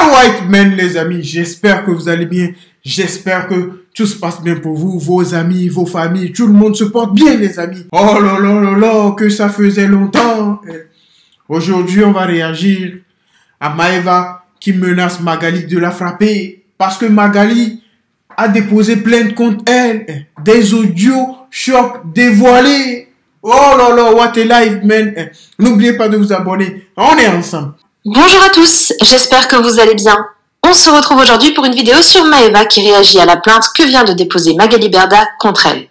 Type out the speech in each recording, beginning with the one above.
Alright, man, les amis, j'espère que vous allez bien. J'espère que tout se passe bien pour vous, vos amis, vos familles. Tout le monde se porte bien, les amis. Oh là là là là, que ça faisait longtemps. Aujourd'hui, on va réagir à Maeva qui menace Magali de la frapper. Parce que Magali a déposé plainte contre elle. Des audios chocs dévoilés. Oh là là, what a life, man. N'oubliez pas de vous abonner. On est ensemble. Bonjour à tous, j'espère que vous allez bien. On se retrouve aujourd'hui pour une vidéo sur Maeva qui réagit à la plainte que vient de déposer Magali Berda contre elle.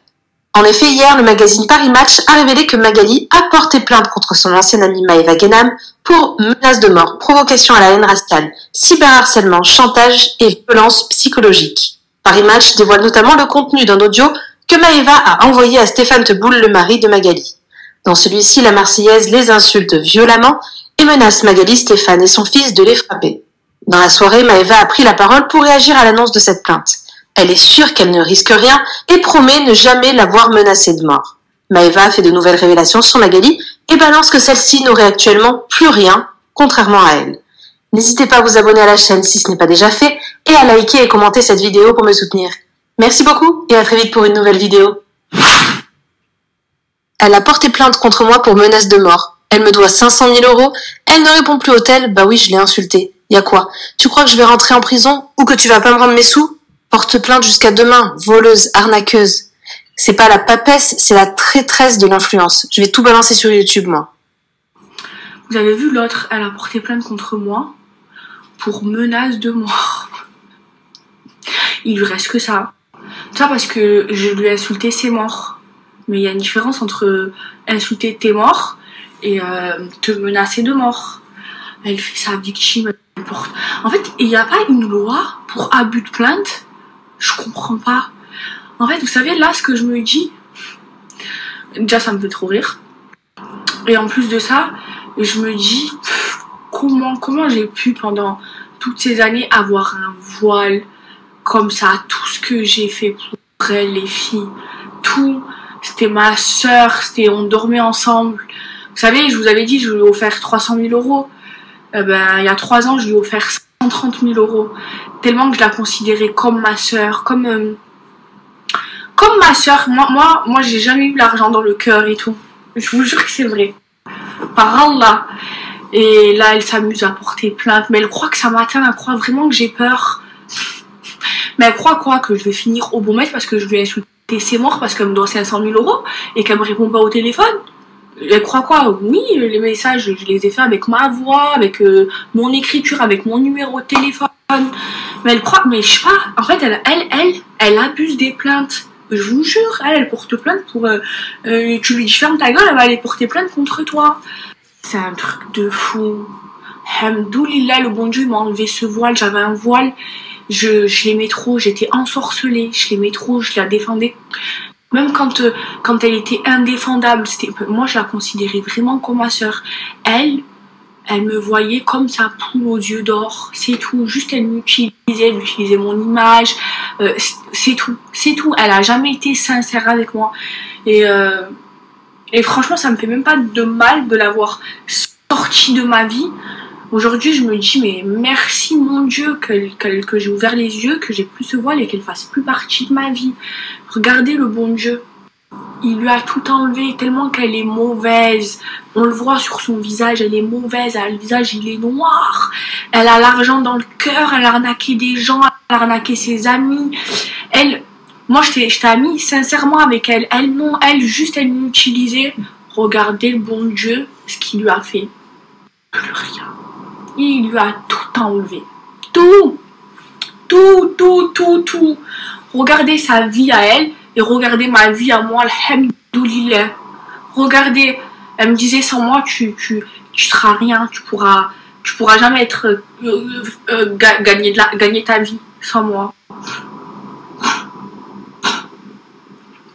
En effet, hier, le magazine Paris Match a révélé que Magali a porté plainte contre son ancienne amie Maeva Guénam pour menace de mort, provocation à la haine raciale, cyberharcèlement, chantage et violence psychologique. Paris Match dévoile notamment le contenu d'un audio que Maeva a envoyé à Stéphane Teboul, le mari de Magali. Dans celui-ci, la Marseillaise les insulte violemment et menace Magali, Stéphane et son fils de les frapper. Dans la soirée, Maeva a pris la parole pour réagir à l'annonce de cette plainte. Elle est sûre qu'elle ne risque rien et promet ne jamais l'avoir menacée de mort. Maeva a fait de nouvelles révélations sur Magali et balance que celle-ci n'aurait actuellement plus rien, contrairement à elle. N'hésitez pas à vous abonner à la chaîne si ce n'est pas déjà fait et à liker et commenter cette vidéo pour me soutenir. Merci beaucoup et à très vite pour une nouvelle vidéo. Elle a porté plainte contre moi pour menace de mort. Elle me doit 500 000 €. Elle ne répond plus au tel. Bah oui, je l'ai insultée. Y'a quoi? Tu crois que je vais rentrer en prison ou que tu vas pas me rendre mes sous? Porte plainte jusqu'à demain, voleuse, arnaqueuse. C'est pas la papesse, c'est la traîtresse de l'influence. Je vais tout balancer sur YouTube, moi. Vous avez vu l'autre, elle a porté plainte contre moi pour menace de mort. Il lui reste que ça. Ça parce que je lui ai insulté, c'est mort. Mais il y a une différence entre insulter t'es mort et te menacer de mort. Elle fait sa victime. En fait, il n'y a pas une loi pour abus de plainte. Je comprends pas. En fait, vous savez, là, ce que je me dis, déjà, ça me fait trop rire. Et en plus de ça, je me dis, comment j'ai pu, pendant toutes ces années, avoir un voile comme ça. Tout ce que j'ai fait pour elle, les filles, tout. C'était ma sœur, on dormait ensemble. Vous savez, je vous avais dit, je lui ai offert 300 000 €. Il y a 3 ans, je lui ai offert 130 000 €. Tellement que je la considérais comme ma sœur, comme ma sœur. Moi, j'ai jamais eu l'argent dans le cœur et tout. Je vous jure que c'est vrai. Par Allah. Et là, elle s'amuse à porter plainte. Mais elle croit que ça m'atteint. Elle croit vraiment que j'ai peur. Mais elle croit quoi? Que je vais finir au bon maître parce que je lui ai insulté. C'est mort parce qu'elle me doit 500 000 € et qu'elle me répond pas au téléphone. Elle croit quoi? Oui, les messages, je les ai faits avec ma voix, avec mon écriture, avec mon numéro de téléphone. Mais elle croit, mais je sais pas. En fait, elle abuse des plaintes. Je vous jure, elle porte plainte pour... tu lui dis ferme ta gueule, elle va aller porter plainte contre toi. C'est un truc de fou. Hamdoulilah, le bon Dieu m'a enlevé ce voile. J'avais un voile. Je l'aimais trop, j'étais ensorcelée, je l'aimais trop, je la défendais. Même quand elle était indéfendable, moi je la considérais vraiment comme ma sœur. Elle me voyait comme sa poule aux yeux d'or, c'est tout. Juste elle utilisait mon image, c'est tout. Elle a jamais été sincère avec moi. Et franchement, ça me fait même pas de mal de l'avoir sortie de ma vie. Aujourd'hui, je me dis, mais merci mon Dieu que j'ai ouvert les yeux, que j'ai plus ce voile et qu'elle fasse plus partie de ma vie. Regardez le bon Dieu. Il lui a tout enlevé tellement qu'elle est mauvaise. On le voit sur son visage, elle est mauvaise. Elle a le visage, il est noir. Elle a l'argent dans le cœur, elle a arnaqué des gens, elle a arnaqué ses amis. Moi, j'étais amie sincèrement avec elle. Elle m'utilisait. Regardez le bon Dieu, ce qu'il lui a fait. Plus rien. Il lui a tout enlevé. Tout. Regardez sa vie à elle et regardez ma vie à moi, alhamdoulilah. Regardez, elle me disait sans moi tu seras rien, tu pourras jamais être gagner ta vie sans moi.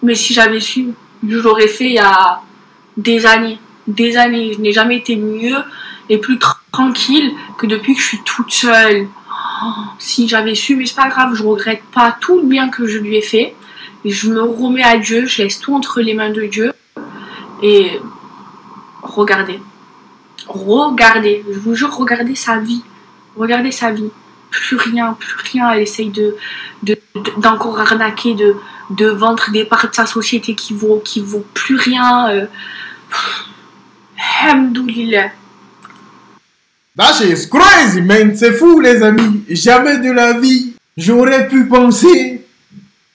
Mais si j'avais su, je l'aurais fait il y a des années. Je n'ai jamais été mieux et plus tranquille que depuis que je suis toute seule. Oh, si j'avais su, mais c'est pas grave, je regrette pas tout le bien que je lui ai fait. Et je me remets à Dieu, je laisse tout entre les mains de Dieu. Et regardez, je vous jure, regardez sa vie. plus rien. Elle essaye d'encore arnaquer, de vendre des parts de sa société qui vaut plus rien. Alhamdoulilah. That shit is crazy, man. C'est fou, les amis. Jamais de la vie, j'aurais pu penser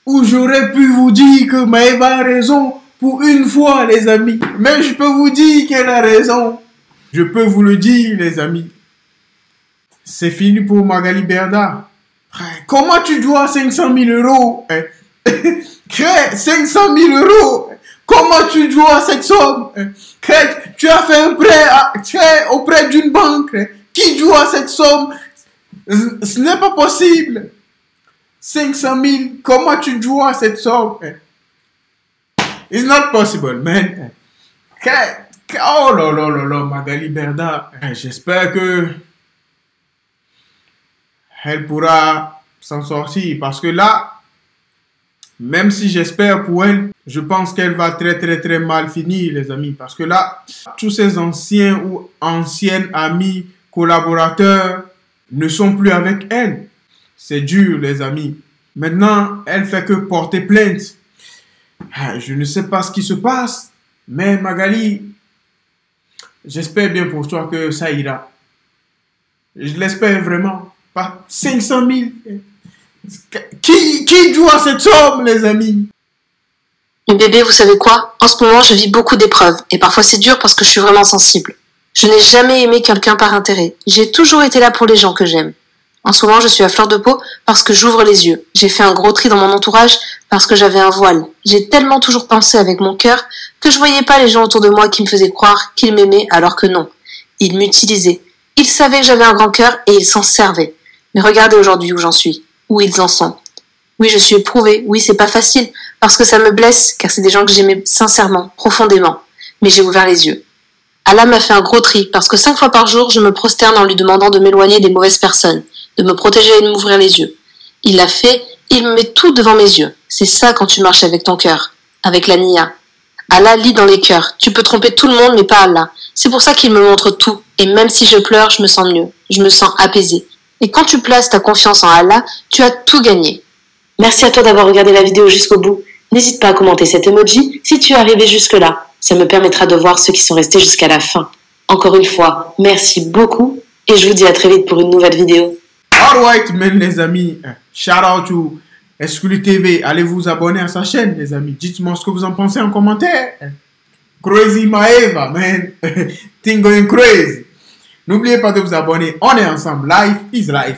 ou j'aurais pu vous dire que Maëva a raison pour une fois, les amis. Mais je peux vous dire qu'elle a raison. Je peux vous le dire, les amis. C'est fini pour Magali Berda. Comment tu dois 500 000 euros? 500 000 euros. Comment tu dois cette somme? Tu as fait un prêt auprès d'une banque. Qui doit cette somme? Ce n'est pas possible. 500 000. Comment tu dois cette somme? It's not possible, man. Oh là là là là, Magali Berda. J'espère que elle pourra s'en sortir. Parce que là, même si j'espère pour elle, je pense qu'elle va très mal finir, les amis. Parce que là, tous ces anciens ou anciennes amis, collaborateurs ne sont plus avec elle. C'est dur, les amis. Maintenant, elle fait que porter plainte. Je ne sais pas ce qui se passe, mais Magali, j'espère bien pour toi que ça ira. Je l'espère vraiment. Pas 500 000. Qui doit cette somme, les amis? Mais bébé, vous savez quoi? En ce moment, je vis beaucoup d'épreuves. Et parfois, c'est dur parce que je suis vraiment sensible. Je n'ai jamais aimé quelqu'un par intérêt. J'ai toujours été là pour les gens que j'aime. En ce moment, je suis à fleur de peau parce que j'ouvre les yeux. J'ai fait un gros tri dans mon entourage parce que j'avais un voile. J'ai tellement toujours pensé avec mon cœur que je voyais pas les gens autour de moi qui me faisaient croire qu'ils m'aimaient alors que non. Ils m'utilisaient. Ils savaient que j'avais un grand cœur et ils s'en servaient. Mais regardez aujourd'hui où j'en suis, où ils en sont. Oui, je suis éprouvée. Oui, c'est pas facile parce que ça me blesse car c'est des gens que j'aimais sincèrement, profondément. Mais j'ai ouvert les yeux. Allah m'a fait un gros tri parce que 5 fois par jour, je me prosterne en lui demandant de m'éloigner des mauvaises personnes, de me protéger et de m'ouvrir les yeux. Il l'a fait, il me met tout devant mes yeux. C'est ça quand tu marches avec ton cœur, avec la niya. Allah lit dans les cœurs. Tu peux tromper tout le monde, mais pas Allah. C'est pour ça qu'il me montre tout. Et même si je pleure, je me sens mieux. Je me sens apaisée. Et quand tu places ta confiance en Allah, tu as tout gagné. Merci à toi d'avoir regardé la vidéo jusqu'au bout. N'hésite pas à commenter cet emoji si tu es arrivé jusque-là. Ça me permettra de voir ceux qui sont restés jusqu'à la fin. Encore une fois, merci beaucoup et je vous dis à très vite pour une nouvelle vidéo. Alright, men, les amis. Shout out to Exclu TV. Allez vous abonner à sa chaîne, les amis. Dites-moi ce que vous en pensez en commentaire. Crazy Maëva, man. Thing going crazy. N'oubliez pas de vous abonner. On est ensemble. Life is life.